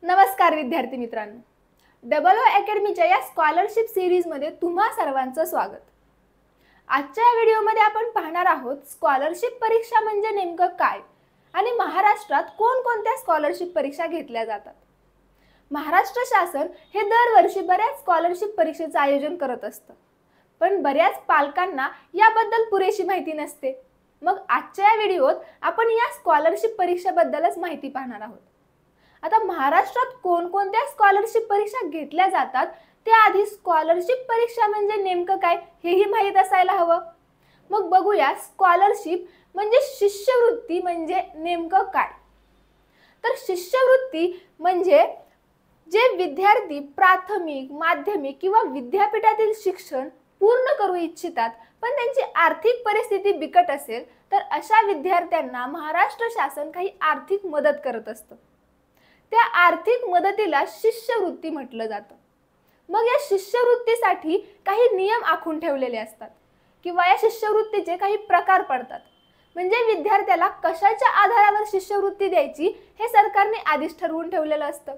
नमस्कार विद्यार्थी मित्रांनो, डबल ओ अकॅडमीच्या या स्कॉलरशिप सीरीजमध्ये तुम्हा सर्वांचं स्वागत। आजच्या व्हिडिओमध्ये आपण पाहणार आहोत स्कॉलरशिप परीक्षा म्हणजे नेमकं काय आणि महाराष्ट्रात कोणकोणत्या स्कॉलरशिप परीक्षा घेतल्या जातात। महाराष्ट्र शासन हे दरवर्षी बऱ्याच स्कॉलरशिप परीक्षेचं आयोजन करत असतं, पण बऱ्याच पालकांना याबद्दल पुरेशी माहिती नसते। मग आजच्या व्हिडिओत आपण या स्कॉलरशिप परीक्षेबद्दलच माहिती पाहणार आहोत। आता महाराष्ट्रात कोणकोणत्या स्कॉलरशिप परीक्षा घेतल्या जातात त्याआधी स्कॉलरशिप परीक्षा म्हणजे नेमकं काय हेही माहित असायला हवं। मग बघूया स्कॉलरशिप म्हणजे शिष्यवृत्ती म्हणजे नेमकं काय। तर शिष्यवृत्ती म्हणजे जे विद्यार्थी प्राथमिक, माध्यमिक किंवा विद्यापीठातील शिक्षण पूर्ण करू इच्छितात पण त्यांची आर्थिक परिस्थिती बिकट असेल तर अशा विद्यार्थ्यांना महाराष्ट्र शासन काही आर्थिक मदत करत असतं। त्या आर्थिक मदतीला शिष्यवृत्ती म्हटलं जातं। मग या शिष्यवृत्तीसाठी काही नियम आखून ठेवलेले असतात किंवा या शिष्यवृत्तीचे काही प्रकार पडतात। म्हणजे विद्यार्थ्याला कशाच्या आधारावर शिष्यवृत्ती द्यायची हे सरकारने आधीच ठरवून ठेवलेलं असतं।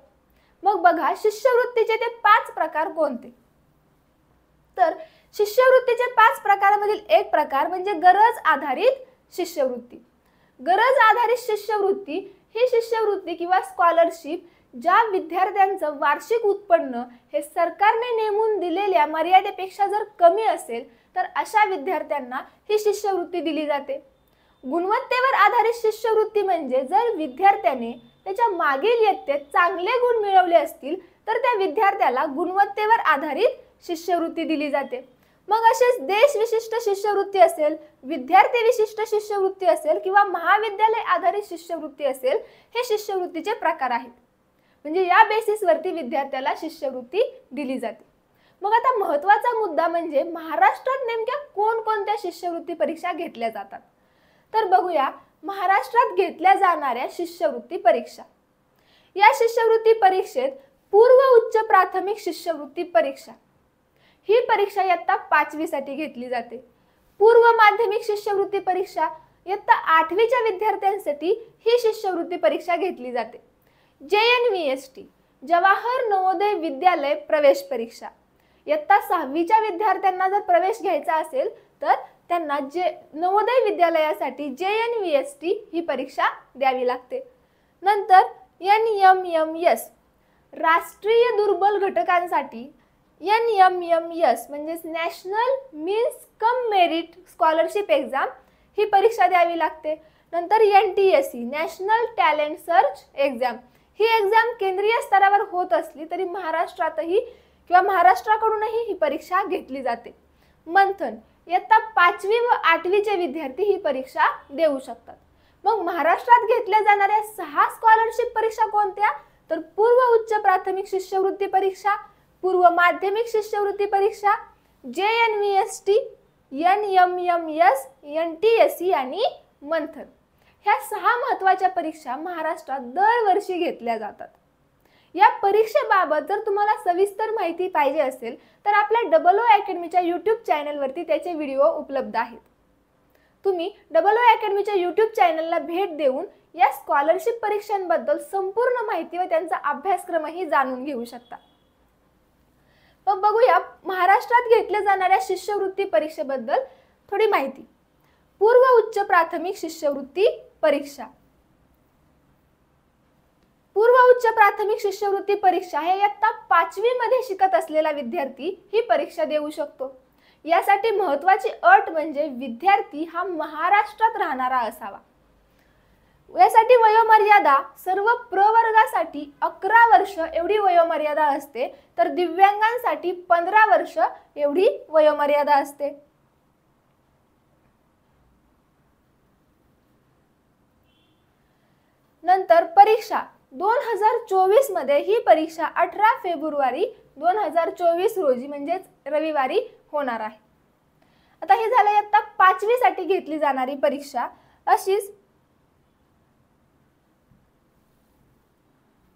मग बघा शिष्यवृत्तीचे ते 5 प्रकार कोणते। तर शिष्यवृत्तीचे 5 प्रकारामधील एक प्रकार म्हणजे गरज आधारित शिष्यवृत्ती। गरज आधारित शिष्यवृत्ती ही शिष्यवृत्ती किंवा स्कॉलरशिप ज्या विद्यार्थ्यांचं वार्षिक उत्पन्न हे सरकारने नेमून दिलेल्या मर्यादेपेक्षा जर कमी असेल तर अशा विद्यार्थ्यांना ही शिष्यवृत्ती दिली जाते। गुणवत्तेवर आधारित शिष्यवृत्ती म्हणजे जर विद्यार्थ्याने त्याच्या मागील इयत्तेत चांगले गुण मिळवले असतील तर त्या विद्यार्थ्याला गुणवत्तेवर आधारित शिष्यवृत्ती दिली जाते। मग असेच देश विशिष्ट शिष्यवृत्ती असेल, विद्यार्थी विशिष्ट शिष्यवृत्ती असेल किंवा महाविद्यालय आधारित शिष्यवृत्ती असेल, हे शिष्यवृत्तीचे प्रकार आहेत। म्हणजे या बेसिसवरती विद्यार्थ्याला शिष्यवृत्ती दिली जाते। मग आता महत्त्वाचा मुद्दा म्हणजे महाराष्ट्रात नेमक्या कोणकोणत्या शिष्यवृत्ती परीक्षा घेतल्या जातात। तर बघूया महाराष्ट्रात घेतल्या जाणाऱ्या शिष्यवृत्ती परीक्षा। या शिष्यवृत्ती परीक्षेत पूर्व उच्च प्राथमिक शिष्यवृत्ती परीक्षा ही परीक्षा इयत्ता 5वी साठी घेतली जाते। पूर्व माध्यमिक शिष्यवृत्ती परीक्षा इयत्ता 8वीच्या विद्यार्थ्यांसाठी ही शिष्यवृत्ती परीक्षा घेतली जाते। JNVST जवाहर नवोदय विद्यालय प्रवेश परीक्षा इयत्ता 6वीच्या विद्यार्थ्यांना जर प्रवेश घ्यायचा असेल तर त्यांना नवोदय विद्यालयासाठी JNVST ही परीक्षा द्यावी लागते। नंतर NMMS राष्ट्रीय दुर्बल घटकांसाठी NMMS म्हणजे national means cum merit scholarship exam ही परीक्षा द्यावी लागते। नंतर NTSE national talent search exam ही एक्झाम केंद्रीय स्तरावर होत असली तरी महाराष्ट्रातही किंवा महाराष्ट्राकडूनही ही परीक्षा घेतली जाते। मंथन इयत्ता 5वी व 8वीचे विद्यार्थी ही परीक्षा देऊ शकतात। मग महाराष्ट्रात घेतल्या जाणाऱ्या 6 स्कॉलरशिप परीक्षा कोणत्या तर पूर्व उच्च प्राथमिक शिष्यवृत्ती परीक्षा, पूर्व माध्यमिक शिष्यवृत्ती परीक्षा, JNVST, NMMS, NTSE आणि मंथन ह्या 6 महत्त्वाच्या परीक्षा महाराष्ट्रात दरवर्षी घेतल्या जातात। या परीक्षेबाबत जर तुम्हाला सविस्तर माहिती पाहिजे असेल तर आपल्या डबल ओ अकॅडमीच्या YouTube चॅनलवरती त्याचे व्हिडिओ उपलब्ध आहेत। तुम्ही डबल ओ अकॅडमीच्या YouTube चॅनलला भेट देऊन या स्कॉलरशिप परीक्षांबद्दल संपूर्ण माहिती व त्यांचा अभ्यासक्रमही जाणून घेऊ शकता। मग बघूया महाराष्ट्रात घेतल्या जाणाऱ्या शिष्यवृत्ती परीक्षेबद्दल थोडी माहिती। पूर्व उच्च प्राथमिक शिष्यवृत्ती परीक्षा। पूर्व उच्च प्राथमिक शिष्यवृत्ती परीक्षा हे इयत्ता 5वी मध्ये शिकत असलेला विद्यार्थी ही परीक्षा देऊ शकतो। यासाठी महत्त्वाची अट म्हणजे विद्यार्थी हा महाराष्ट्रात राहणारा असावा। यासाठी वयोमर्यादा सर्व प्रवर्गासाठी 11 वर्ष एवढी वयोमर्यादा असते तर दिव्यांगांसाठी 15 वर्ष एवढी वयोमर्यादा असते। नंतर परीक्षा 2024 मध्ये ही परीक्षा 18 फेब्रुवारी 2024 रोजी म्हणजेच रविवारी होणार आहे। आता हे झालं इयत्ता 5वी साठी घेतली जाणारी परीक्षा। अशीच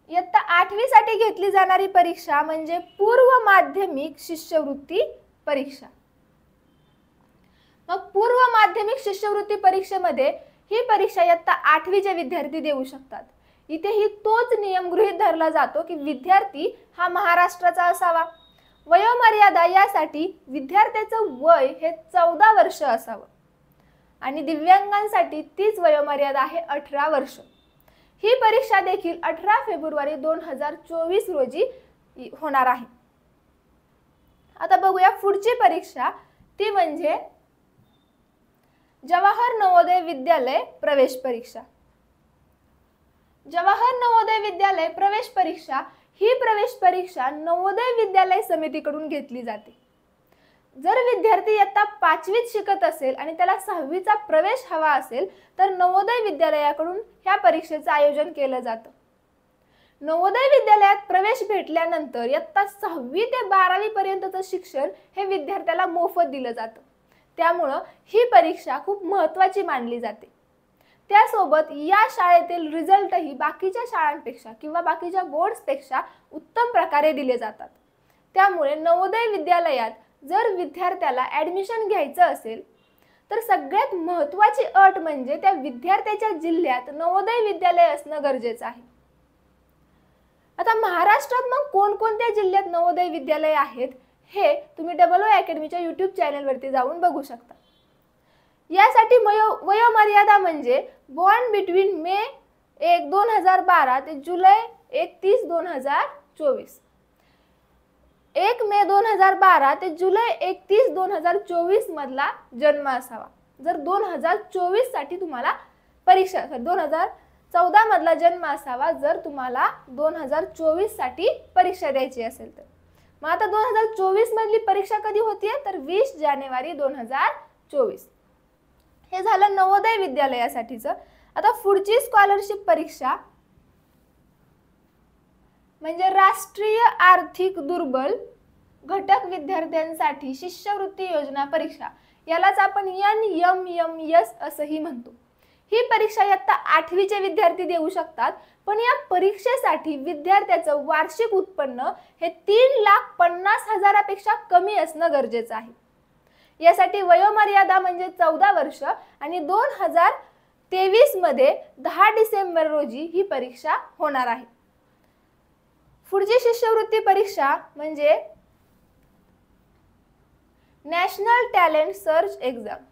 इयत्ता 8वी साठी घेतली जाणारी परीक्षा म्हणजे पूर्व माध्यमिक शिष्यवृत्ती परीक्षा। मग पूर्व माध्यमिक शिष्यवृत्ती परीक्षेमध्ये ही परीक्षा इयत्ता 8वीचे विद्यार्थी देऊ शकतात। इथेही तोच नियम गृहीत धरला जातो की विद्यार्थी हा महाराष्ट्राचा असावा। वयोमर्यादा यासाठी विद्यार्थ्याचं वय हे 14 वर्ष असावं आणि दिव्यांगांसाठी तीच वयोमर्यादा आहे 18 वर्ष। ही परीक्षा देखील 18 फेब्रुवारी 2024 रोजी होणार आहे। आता बघूया पुढची परीक्षा, ती म्हणजे जवाहर नवोदय विद्यालय प्रवेश परीक्षा। जवाहर नवोदय विद्यालय प्रवेश परीक्षा ही प्रवेश परीक्षा नवोदय विद्यालय समितीकडून घेतली जाते। जर विद्यार्थी इयत्ता 5वीत शिकत असेल आणि त्याला 6वीचा प्रवेश हवा असेल तर नवोदय विद्यालयाकडून ह्या परीक्षेचं आयोजन केलं जातं। नवोदय विद्यालयात प्रवेश भेटल्यानंतर इयत्ता 6वी ते 12वी पर्यंतचं शिक्षण हे विद्यार्थ्याला मोफत दिलं जातं। त्यामुळं ही परीक्षा खूप महत्त्वाची मानली जाते। त्यासोबत या शाळेतील रिझल्टही बाकीच्या शाळांपेक्षा किंवा बाकीच्या बोर्ड्सपेक्षा उत्तम प्रकारे दिले जातात। त्यामुळे नवोदय विद्यालयात जर विद्यार्थ्याला ॲडमिशन घ्यायचं असेल तर सगळ्यात महत्त्वाची अट म्हणजे त्या विद्यार्थ्याच्या जिल्ह्यात नवोदय विद्यालय असणं गरजेचं आहे। आता महाराष्ट्रात मग कोणकोणत्या जिल्ह्यात नवोदय विद्यालय आहेत हे तुम्ही डबल ओ अकॅडमीच्या YouTube चॅनलवरती जाऊन बघू शकता। यासाठी वयोमर्यादा म्हणजे बॉर्न बिटवीन मे 1, 2012 ते जुलै 31, 2024। 1 मे 2012 ते जुलै 31, 2024 मधला जन्म असावा। जर 2024 साठी तुम्हाला परीक्षा 2014 मधला जन्म असावा जर तुम्हाला 2024 साठी परीक्षा द्यायची असेल तर। मग आता 2024 मधली परीक्षा कधी होतीये तर 20 जानेवारी 2024। हे झालं नवोदय विद्यालयासाठीचं। आता पुढची स्कॉलरशिप परीक्षा म्हणजे राष्ट्रीय आर्थिक दुर्बल घटक विद्यार्थ्यांसाठी शिष्यवृत्ती योजना परीक्षा, यालाच आपण NMMS असंही म्हणतो। ही परीक्षा इयत्ता 8वीचे विद्यार्थी देऊ शकतात, पण या परीक्षेसाठी विद्यार्थ्याचं वार्षिक उत्पन्न हे 3,50,000पेक्षा कमी असणं गरजेचं आहे। यासाठी वयोमर्यादा म्हणजे 14 वर्ष आणि 2023 मध्ये 10 डिसेंबर रोजी ही परीक्षा होणार आहे। पुढची शिष्यवृत्ती परीक्षा म्हणजे national talent search exam.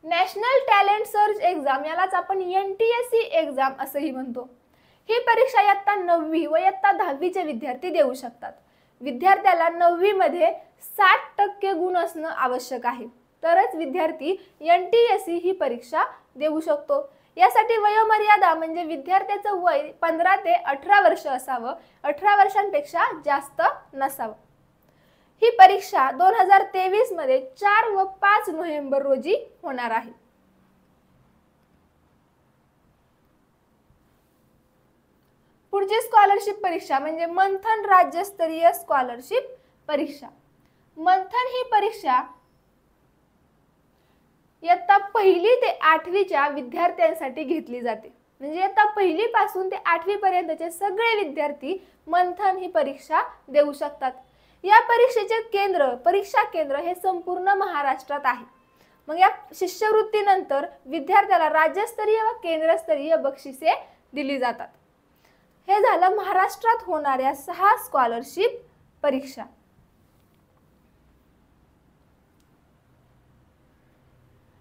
National talent search exam यालाच आपण NTSE एक्झाम असंही म्हणतो। ही परीक्षा इयत्ता 9वी व इयत्ता 10वीचे विद्यार्थी देऊ शकतात। विद्यार्थ्याला 9वी मध्ये 60% गुण असणं आवश्यक आहे, तरच विद्यार्थी NTSE ही परीक्षा देऊ शकतो। यासाठी वयोमर्यादा म्हणजे विद्यार्थ्याचं वय 15 ते 18 वर्ष असावं, 18 वर्षांपेक्षा जास्त नसावं। ही परीक्षा 2023 मध्ये 4 व 5 नोव्हेंबर रोजी होणार आहे। पुढची स्कॉलरशिप परीक्षा म्हणजे मंथन राज्यस्तरीय स्कॉलरशिप परीक्षा। मंथन ही परीक्षा इयत्ता 1ली ते 8वीच्या विद्यार्थ्यांसाठी घेतली जाते। म्हणजे इयत्ता 1ली पासून ते 8वी पर्यंतचे सगळे विद्यार्थी मंथन ही परीक्षा देऊ शकतात। या परीक्षेचे परीक्षा केंद्र हे संपूर्ण महाराष्ट्रात आहे। मग या शिष्यवृत्तीनंतर विद्यार्थ्याला राज्यस्तरीय व केंद्रस्तरीय बक्षिसे दिली जातात। हे झालं महाराष्ट्रात होणाऱ्या 6 स्कॉलरशिप परीक्षा।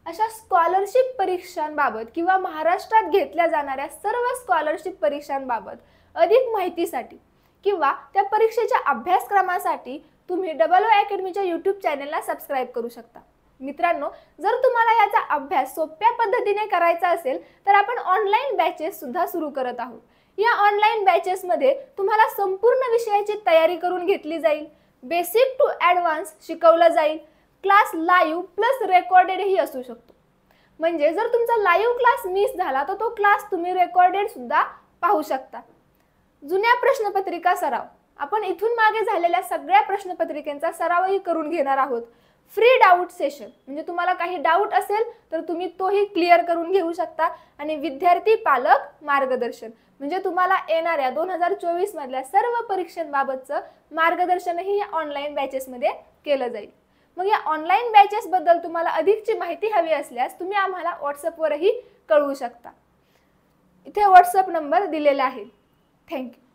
अशा स्कॉलरशिप परीक्षांबाबत किंवा महाराष्ट्रात घेतल्या जाणाऱ्या सर्व स्कॉलरशिप परीक्षांबाबत अधिक माहितीसाठी किंवा त्या परीक्षेच्या अभ्यासक्रमासाठी तुम्ही डबल ओ अकॅडमीच्या YouTube चॅनलला सबस्क्राइब करू शकता। मित्रांनो, जर तुम्हाला याचा अभ्यास सोप्या पद्धतीने करायचा असेल तर आपण ऑनलाईन बॅचेस सुद्धा सुरू करत आहोत। या ऑनलाईन बॅचेस मध्ये तुम्हाला संपूर्ण विषयाची तयारी करून घेतली जाईल, बेसिक टू ॲडव्हान्स शिकवलं जाईल, क्लास लाईव्ह प्लस रेकॉर्डेड ही असू शकतो। म्हणजे जर तुमचा लाईव्ह क्लास मिस झाला तर तो क्लास तुम्ही रेकॉर्डेड सुद्धा पाहू शकता। जुन्या प्रश्नपत्रिका सराव, आपण इथून मागे झालेल्या सगळ्या प्रश्नपत्रिकांचा सरावही करून घेणार आहोत। फ्री डाऊट सेशन म्हणजे तुम्हाला काही डाऊट असेल तर तुम्ही तोही क्लिअर करून घेऊ शकता। आणि विद्यार्थी पालक मार्गदर्शन म्हणजे तुम्हाला येणाऱ्या 2024 मधल्या सर्व परीक्षांबाबतचं मार्गदर्शनही या ऑनलाईन बॅचेस मध्ये केलं जाईल। मग या ऑनलाईन बॅचेस बद्दल तुम्हाला अधिकची माहिती हवी असल्यास तुम्ही आम्हाला WhatsApp वरही कळवू शकता। इथे व्हॉट्सअप नंबर दिलेला आहे. थँक्यू.